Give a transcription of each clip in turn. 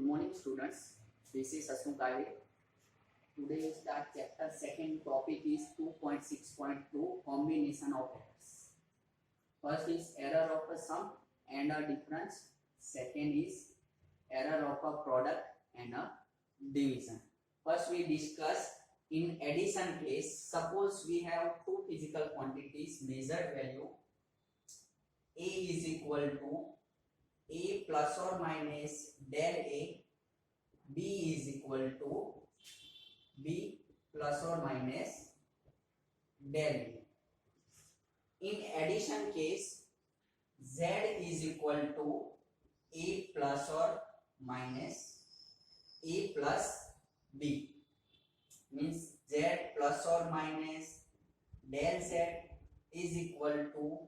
morning, students. This is Hasmukh Ahir. Today we start chapter second. Topic is 2.6.2 combination of errors. First is error of a sum and a difference. Second is error of a product and a division. First we discuss in addition case. Suppose we have two physical quantities measured value. A is equal to A plus or minus del A, B is equal to B plus or minus del B. In addition case, Z is equal to A plus or minus A plus B. Means Z plus or minus del Z is equal to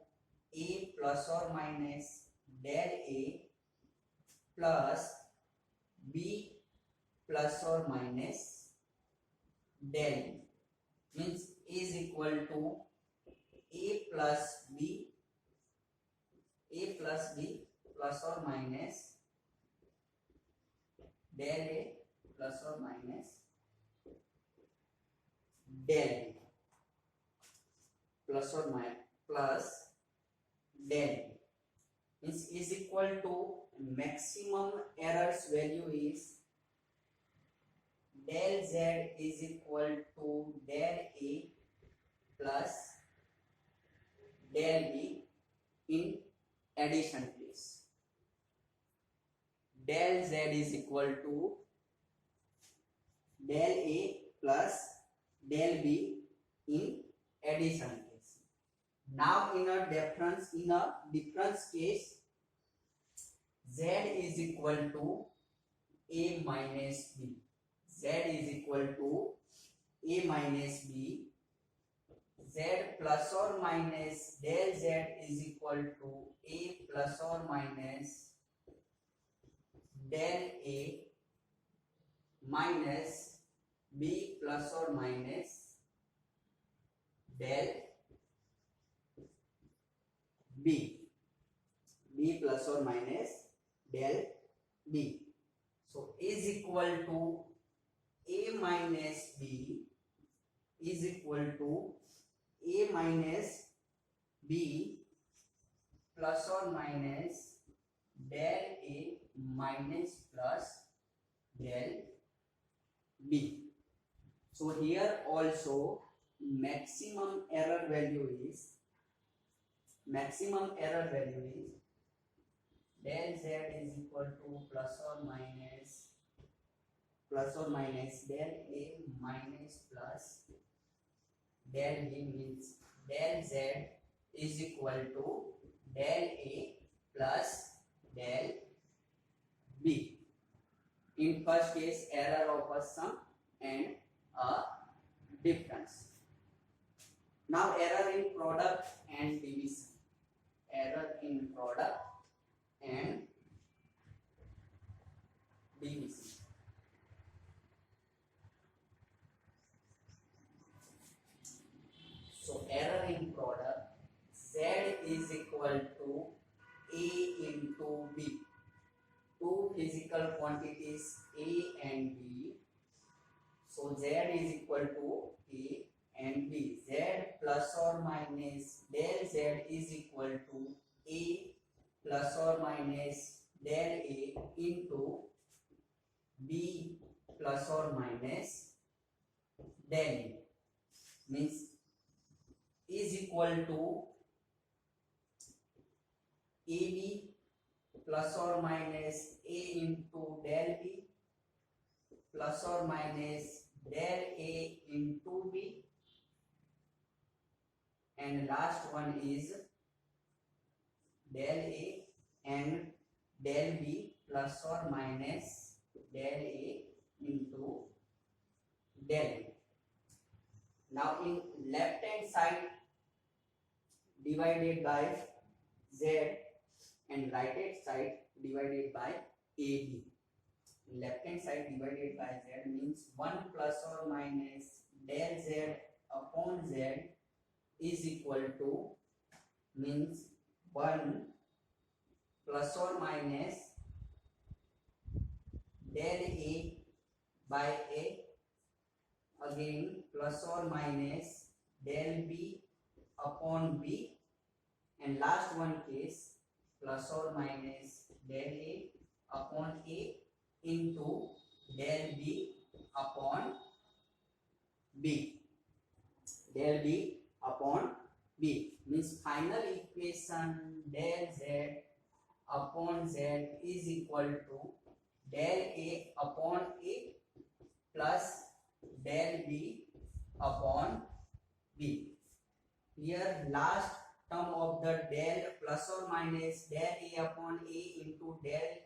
A plus or minus del A plus B plus or minus del B. Means is equal to A plus B plus or minus del A plus or minus del B plus or minus plus del B. Means is equal to maximum errors value is del Z is equal to del A plus del B in addition case. Del Z is equal to del A plus del B in addition case. Now in a difference case, Z is equal to A minus B. Z is equal to A minus B. Z plus or minus del Z is equal to A plus or minus del A minus B plus or minus del B. B plus or minus del B. So is equal to A minus B is equal to A minus B plus or minus del A minus plus del B. So here also maximum error value is del Z is equal to plus or minus del A minus plus del B. Means del Z is equal to del A plus del B. In first case, error of a sum and a difference. Now error in product and division. Error in product and division. So error in product, Z is equal to A into B. Two physical quantities A and B. So Z is equal to A and B. Z plus or minus del Z is equal to A plus or minus del A into B plus or minus del B. Means is equal to AB plus or minus A into del B plus or minus del A into B, and last one is del A and del B plus or minus del A into del B. Now in left hand side divided by Z and right hand side divided by AB. Left hand side divided by Z means 1 plus or minus del Z upon Z is equal to, means 1 plus or minus del A by A, again plus or minus del B upon B, and last one case plus or minus del A upon A into del B upon B. Del B upon B means final equation del Z upon Z is equal to del A upon A plus del B upon B. Here last term of the del plus or minus del A upon A into del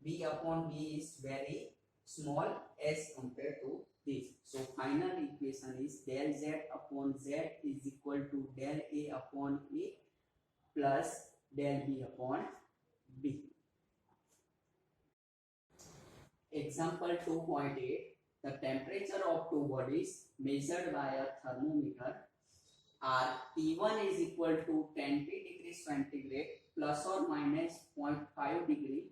B upon B is very small as compared to this. So final equation is del Z upon Z is equal to del A upon A plus del B upon B. Example 2.8. The temperature of two bodies measured by a thermometer are T1 is equal to 10 degrees centigrade plus or minus 0.5 degree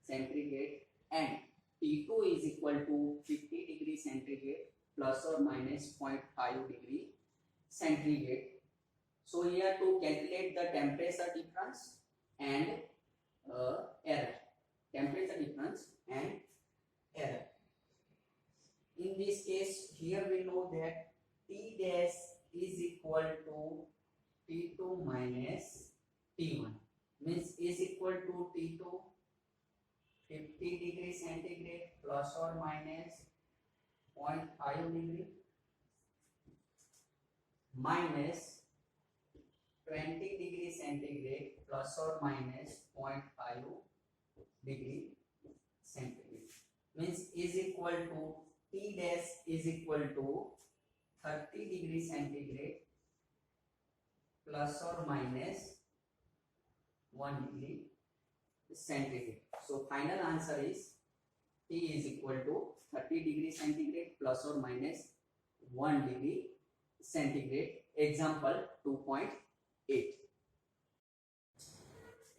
centigrade and T2 is equal to 50 degree centigrade plus or minus 0.5 degree centigrade. So here to calculate the temperature difference and error. Temperature difference and error. In this case, here we know that T dash is equal to T2 minus T1 means is equal to T2 50 degree centigrade plus or minus 0.5 degree minus 20 degree centigrade plus or minus 0.5 degree centigrade means is equal to T dash is equal to 30 degree centigrade plus or minus 1 degree centigrade. So final answer is T is equal to 30 degree centigrade plus or minus 1 degree centigrade. Example 2.8.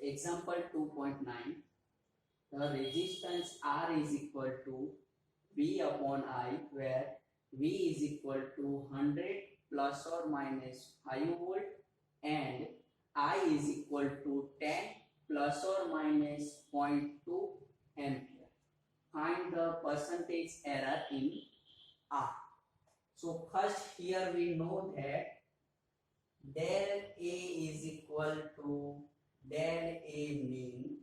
Example 2.9. The resistance R is equal to V upon I, where V is equal to 100 plus or minus 5 volt and I is equal to 10 plus or minus 0.2 ampere. Find the percentage error in R. So first here we know that del A is equal to del A mean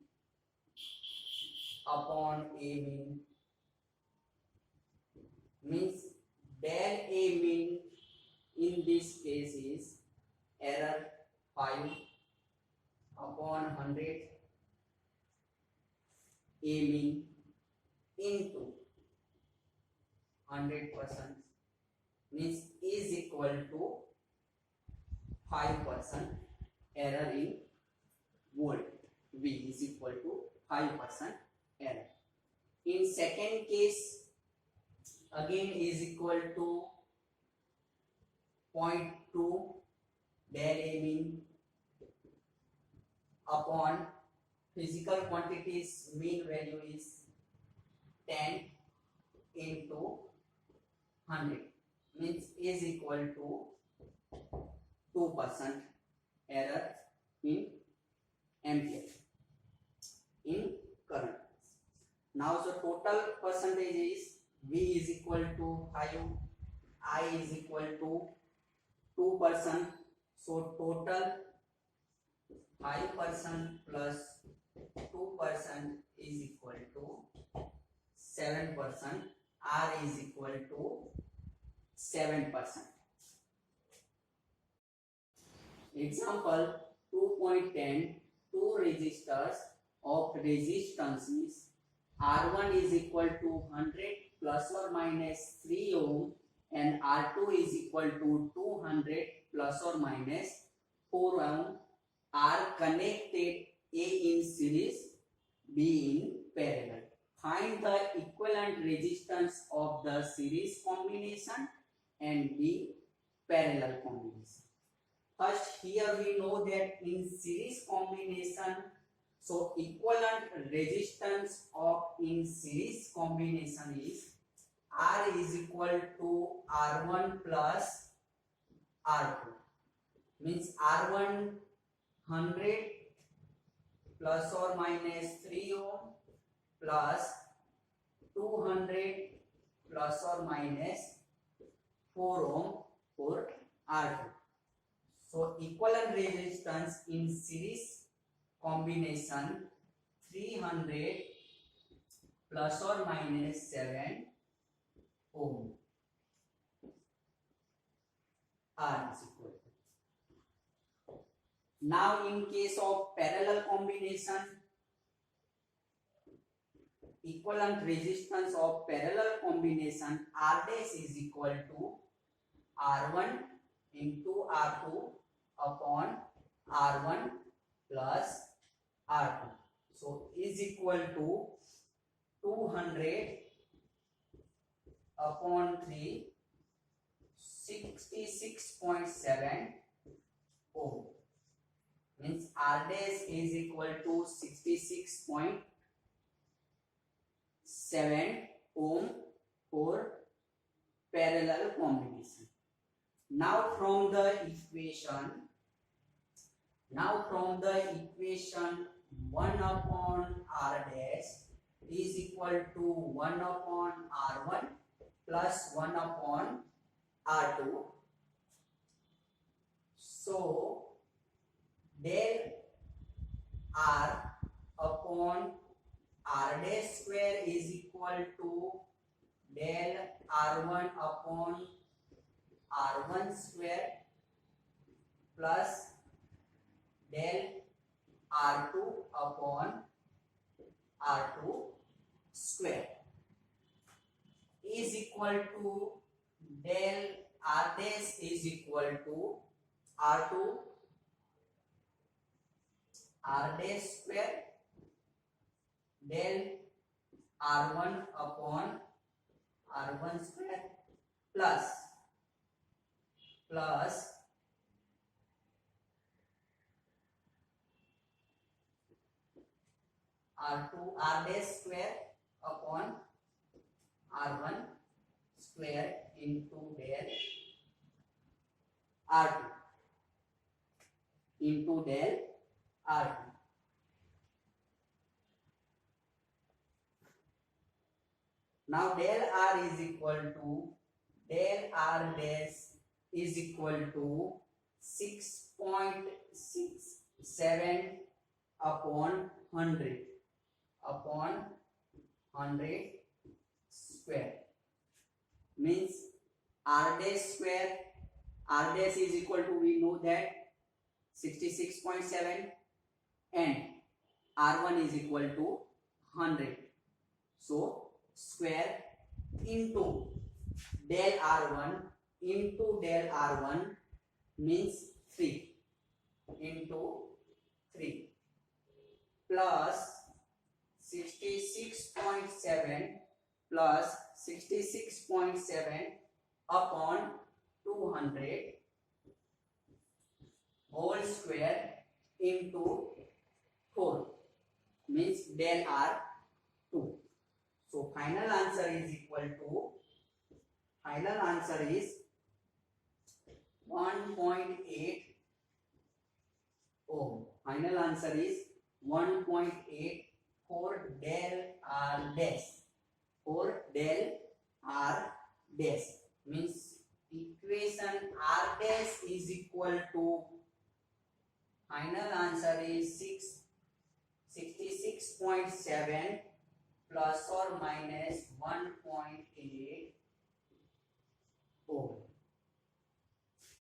upon A mean means del A mean in this case is error 5 upon 100 A mean into 100% means is equal to 5% error in volt. V is equal to 5% error. In second case again is equal to 0.2 del A mean upon physical quantities mean value is 10 into 100 means is equal to 2% error in ampere in current. Now the total percentage is V is equal to 5, I is equal to 2%. So total 5% plus 2% is equal to 7%. R is equal to 7%. Example 2.10. Two resistors of resistances R1 is equal to 100 plus or minus 3 ohm and R2 is equal to 200 plus or minus 4 ohm are connected, A in series, B in parallel. Find the equivalent resistance of the series combination and B parallel combination. First here we know that in series combination So equivalent resistance of in series combination is R is equal to R1 plus R2. Means R1 100 plus or minus 3 ohm plus 200 plus or minus 4 ohm for R2. So equivalent resistance in series combination 300 plus or minus 7 ohm. R is equal to. Now in case of parallel combination, equivalent resistance of parallel combination R dash is equal to R1 into R2 upon R1 plus R2. So is equal to 200 upon 3, 66.7 ohm. Means R dash is equal to 66.7 ohm for parallel combination. Now from the equation 1 upon R dash is equal to 1 upon R1 plus 1 upon R2. So del R upon R dash square is equal to del R1 upon R1 square plus del R2 upon R2 square is equal to del R dash is equal to R2 R dash square del R1 upon R1 square plus R2 R dash square upon R1 square into del R2 into del R2. Now del R is equal to del R dash is equal to 6.67 upon 100 square. Means R dash square, R dash is equal to, we know that 66.7 and R1 is equal to 100. So square into del R1 into del R1 means 3 into 3 plus 66.7 plus 66.7 upon 200 whole square into 4 means del R2. So final answer is equal to, final answer is 1.8 ohm. Final answer is 1.8 for del R dash. For del R dash means equation R dash is equal to, final answer is 66.7 plus or minus 1